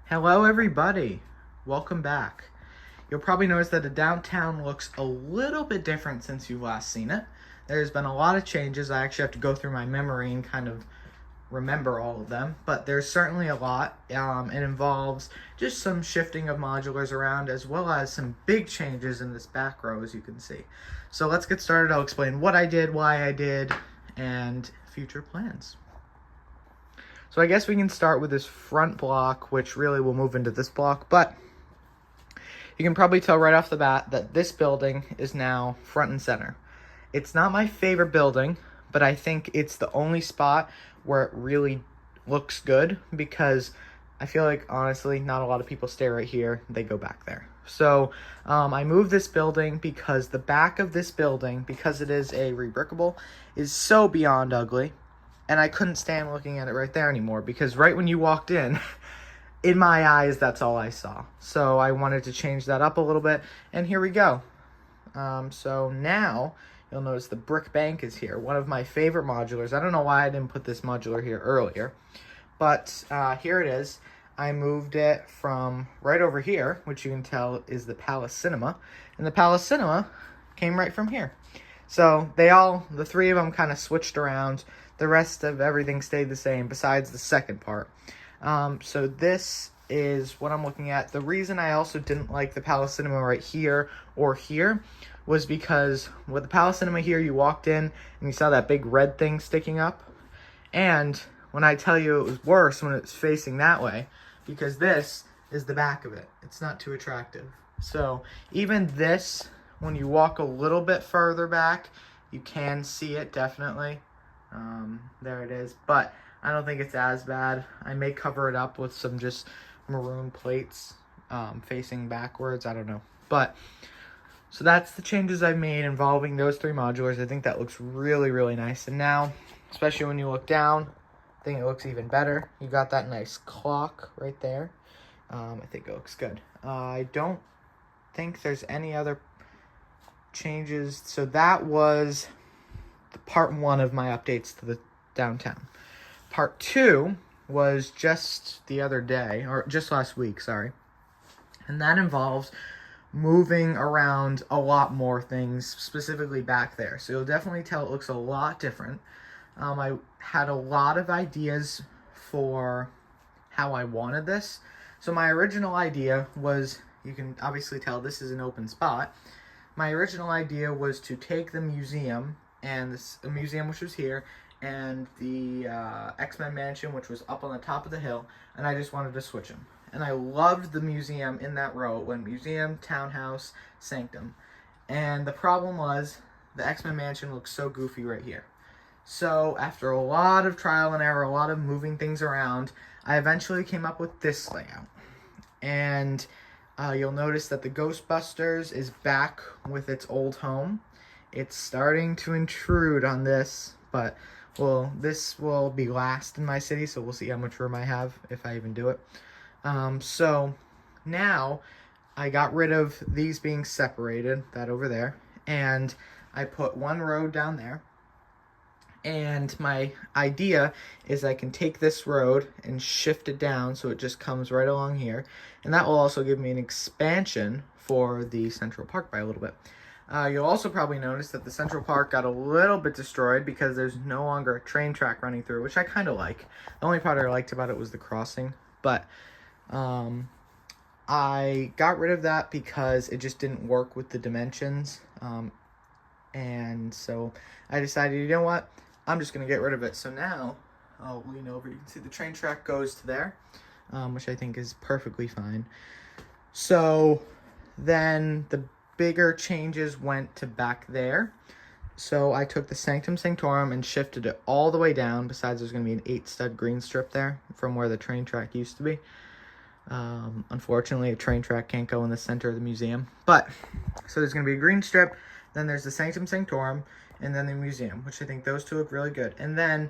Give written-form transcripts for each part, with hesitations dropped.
Hello everybody, welcome back. You'll probably notice that the downtown looks a little bit different since you've last seen it. There's been a lot of changes. I actually have to go through my memory and kind of remember all of them, but there's certainly a lot. It involves just some shifting of modulars around as well as some big changes in this back row, as you can see. So let's get started. I'll explain what I did, why I did, and future plans. So I guess we can start with this front block, which really will move into this block, but you can probably tell right off the bat that this building is now front and center. It's not my favorite building, but I think it's the only spot where it really looks good because I feel like, honestly, not a lot of people stay right here. They go back there. So I moved this building because the back of this building, because it is a rebrickable, is so beyond ugly. And I couldn't stand looking at it right there anymore because right when you walked in my eyes, that's all I saw. So I wanted to change that up a little bit, and here we go. So now you'll notice the brick bank is here, one of my favorite modulars. I don't know why I didn't put this modular here earlier, but here it is. I moved it from right over here, which you can tell is the Palace Cinema, and the Palace Cinema came right from here. So the three of them kind of switched around. The rest of everything stayed the same besides the second part. So this is what I'm looking at. The reason I also didn't like the Palace Cinema right here or here was because with the Palace Cinema here, you walked in and you saw that big red thing sticking up. And when I tell you it was worse when it's facing that way, because this is the back of it. It's not too attractive. So even this, when you walk a little bit further back, you can see it definitely. There it is, but I don't think it's as bad. I may cover it up with some just maroon plates facing backwards. I don't know. But so that's the changes I've made involving those three modulars. I think that looks really, really nice. And now, especially when you look down, I think it looks even better. You got that nice clock right there. I think it looks good. I don't think there's any other changes. So that was part one of my updates to the downtown. Part two was just the other day, or just last week, sorry. And that involves moving around a lot more things, specifically back there. So you'll definitely tell it looks a lot different. I had a lot of ideas for how I wanted this. So my original idea was, you can obviously tell this is an open spot. My original idea was to take the museum, and the museum which was here, and the X-Men mansion which was up on the top of the hill, and I just wanted to switch them. And I loved the museum in that row. It went museum, townhouse, sanctum. And the problem was the X-Men mansion looks so goofy right here. So after a lot of trial and error, a lot of moving things around, I eventually came up with this layout. And you'll notice that the Ghostbusters is back with its old home. It's starting to intrude on this, but this will be last in my city, so we'll see how much room I have if I even do it. So now I got rid of these being separated, that over there, and I put one road down there. And my idea is I can take this road and shift it down so it just comes right along here. And that will also give me an expansion for the Central Park by a little bit. You'll also probably notice that the Central Park got a little bit destroyed because there's no longer a train track running through, which I kind of like. The only part I liked about it was the crossing, but I got rid of that because it just didn't work with the dimensions, and so I decided, you know what, I'm just going to get rid of it. So now, I'll lean over, you can see the train track goes to there, which I think is perfectly fine. So then the bigger changes went to back there. So I took the Sanctum Sanctorum and shifted it all the way down. Besides, there's going to be an 8-stud green strip there from where the train track used to be. Unfortunately, a train track can't go in the center of the museum. But, so there's going to be a green strip, then there's the Sanctum Sanctorum, and then the museum, which I think those two look really good. And then,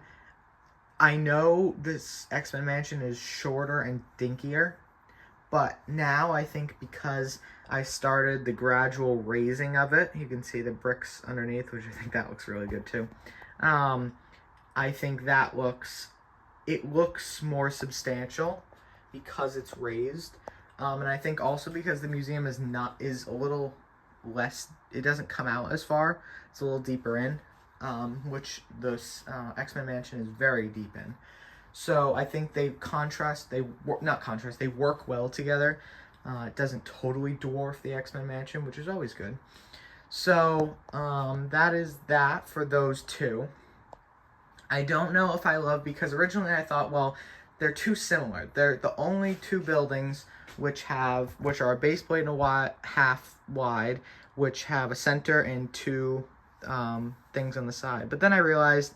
I know this X-Men mansion is shorter and dinkier, but now I think because I started the gradual raising of it, you can see the bricks underneath, which I think that looks really good too. I think that looks more substantial because it's raised. And I think also because the museum is a little less, it doesn't come out as far. It's a little deeper in, which the X-Men Mansion is very deep in. So I think they work well together. It doesn't totally dwarf the X-Men Mansion, which is always good. So that is that for those two. I don't know if I love, because originally I thought, well, they're too similar. They're the only two buildings which are a base plate and a half wide, which have a center and two things on the side. But then I realized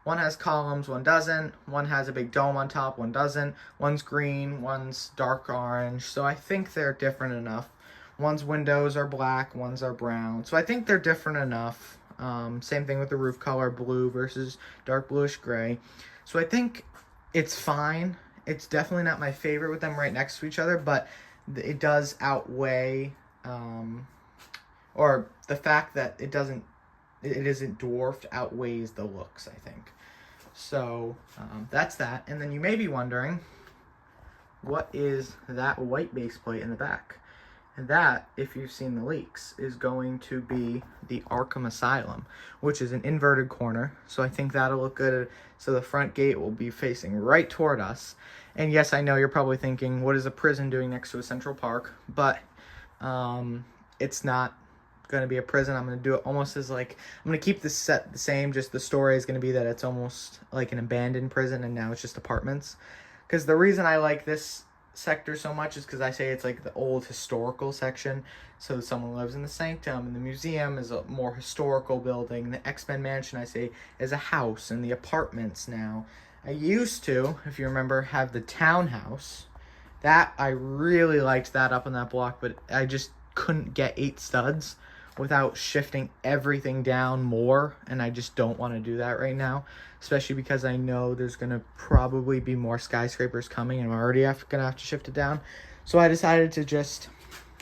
one has columns, one doesn't. One has a big dome on top, one doesn't. One's green, one's dark orange. So I think they're different enough. One's windows are black, one's are brown. So I think they're different enough. Same thing with the roof color, blue versus dark bluish gray. So I think it's fine. It's definitely not my favorite with them right next to each other, but it does outweigh, or the fact that it isn't dwarfed outweighs the looks, I think. So that's that. And then you may be wondering, what is that white base plate in the back? And that, if you've seen the leaks, is going to be the Arkham Asylum, which is an inverted corner. So I think that'll look good. So the front gate will be facing right toward us. And yes, I know you're probably thinking, what is a prison doing next to a Central Park? But it's not going to be a prison. I'm going to do it almost as I'm going to keep the set the same. Just the story is going to be that it's almost like an abandoned prison and now it's just apartments. Because the reason I like this sector so much is because I say it's like the old historical section. So someone lives in the sanctum, and the museum is a more historical building. The X-Men Mansion, I say, is a house, and the apartments now. I used to, if you remember, have the townhouse. That, I really liked that up on that block, but I just couldn't get 8 studs without shifting everything down more, and I just don't want to do that right now, especially because I know there's going to probably be more skyscrapers coming, and I'm already going to have to shift it down. So I decided to just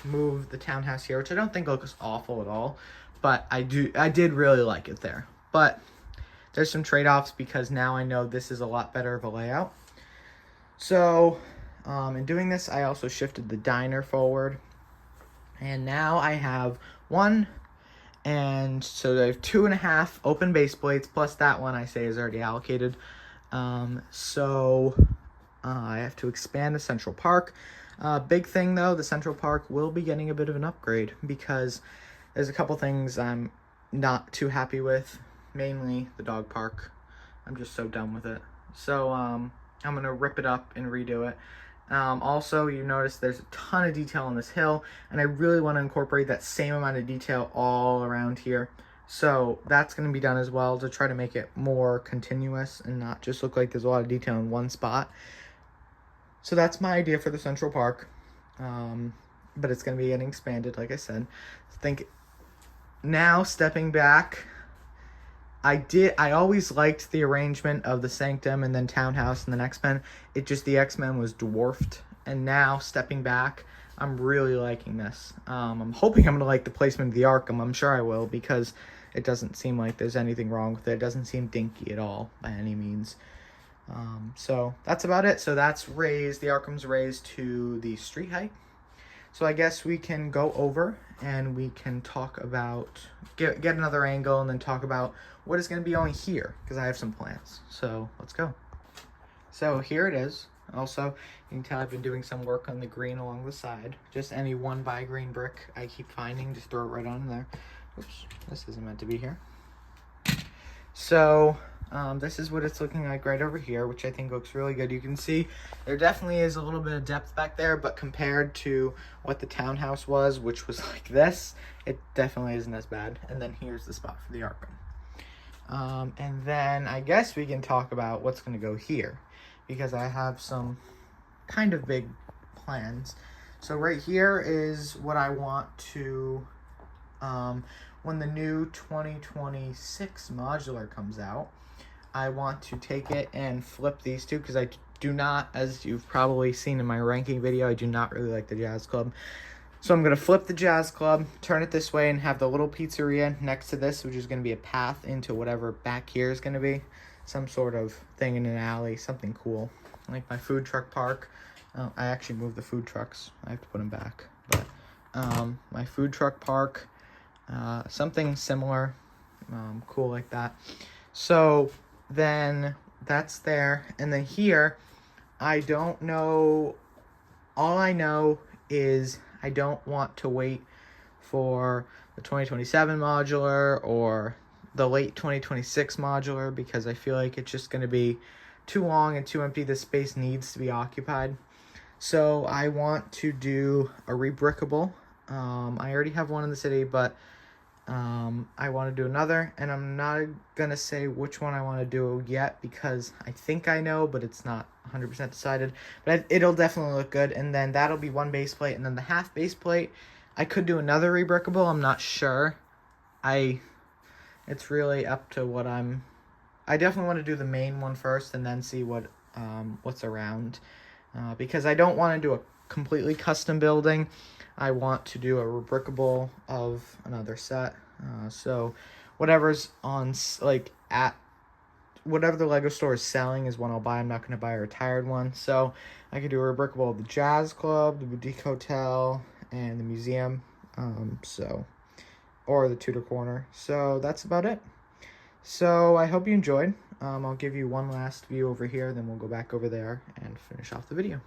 move the townhouse here, which I don't think looks awful at all, but I did really like it there. But there's some trade-offs because now I know this is a lot better of a layout. So in doing this, I also shifted the diner forward, and now I have 1, and so I have 2.5 open base plates, plus that one I say is already allocated. So I have to expand the Central Park. Big thing though, the Central Park will be getting a bit of an upgrade because there's a couple things I'm not too happy with, mainly the dog park. I'm just so done with it. So I'm going to rip it up and redo it. Also, you notice there's a ton of detail on this hill, and I really want to incorporate that same amount of detail all around here. So that's going to be done as well to try to make it more continuous and not just look like there's a lot of detail in one spot. So that's my idea for the Central Park, but it's going to be getting expanded, like I said. I think now, stepping back, I always liked the arrangement of the Sanctum and then Townhouse and then X-Men. The X-Men was dwarfed. And now, stepping back, I'm really liking this. I'm hoping I'm going to like the placement of the Arkham. I'm sure I will, because it doesn't seem like there's anything wrong with it. It doesn't seem dinky at all, by any means. So that's about it. So that's raised. The Arkham's raised to the street height. So I guess we can go over and we can talk about, get another angle and then talk about what is going to be on here, because I have some plans. So let's go. So here it is. Also, you can tell I've been doing some work on the green along the side. Just any 1x green brick I keep finding, just throw it right on there. Oops, this isn't meant to be here. So this is what it's looking like right over here, which I think looks really good. You can see there definitely is a little bit of depth back there, but compared to what the townhouse was, which was like this, it definitely isn't as bad. And then here's the spot for the Arkham. And then I guess we can talk about what's going to go here, because I have some kind of big plans. So right here is what I want to, when the new 2026 modular comes out, I want to take it and flip these two, because I do not, as you've probably seen in my ranking video, I do not really like the Jazz Club. So I'm going to flip the Jazz Club, turn it this way, and have the little pizzeria next to this, which is going to be a path into whatever back here is going to be. Some sort of thing in an alley, something cool. Like my food truck park. Oh, I actually moved the food trucks. I have to put them back. But my food truck park, something similar, cool like that. So then that's there. And then here, I don't know. All I know is I don't want to wait for the 2027 modular or the late 2026 modular, because I feel like it's just going to be too long and too empty. The space needs to be occupied. So I want to do a rebrickable. I already have one in the city, but I want to do another, and I'm not going to say which one I want to do yet because I think I know, but it's not 100% decided. But it'll definitely look good, and then that'll be one base plate, and then the half base plate, I could do another rebrickable. I'm not sure. It's really up to what I definitely want to do the main one first and then see what's around, because I don't want to do a completely custom building. I want to do a rebrickable of another set. So whatever's on, like, at whatever the Lego store is selling is one I'll buy. I'm not going to buy a retired one. So I could do a rebrickable of the Jazz Club, the Boutique Hotel, and the museum. Or the Tudor Corner. So that's about it. So I hope you enjoyed. I'll give you one last view over here, then we'll go back over there and finish off the video.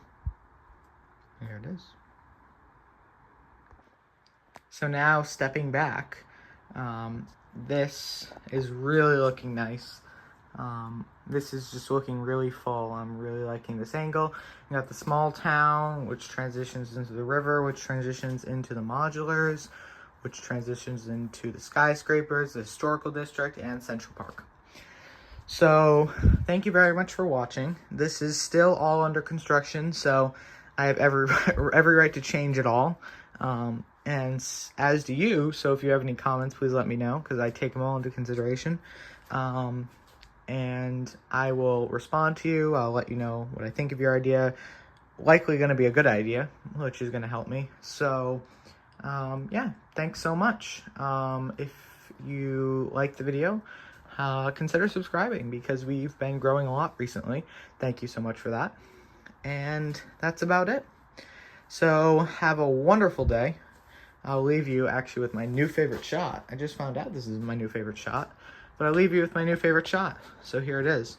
Here it is. So now, stepping back, this is really looking nice. This is just looking really full. I'm really liking this angle. You got the small town, which transitions into the river, which transitions into the modulars, which transitions into the skyscrapers, the historical district, and Central Park. So thank you very much for watching. This is still all under construction, so I have every right to change it all. And as do you, so if you have any comments, please let me know, because I take them all into consideration. And I will respond to you. I'll let you know what I think of your idea. Likely going to be a good idea, which is going to help me. So, yeah, thanks so much. If you like the video, consider subscribing, because we've been growing a lot recently. Thank you so much for that. And that's about it. So have a wonderful day. I'll leave you actually with my new favorite shot. I just found out this is my new favorite shot. But I'll leave you with my new favorite shot. So here it is.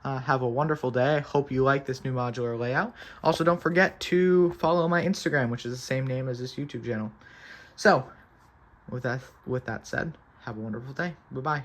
Have a wonderful day. I hope you like this new modular layout. Also, don't forget to follow my Instagram, which is the same name as this YouTube channel. So, with that said, have a wonderful day. Bye-bye.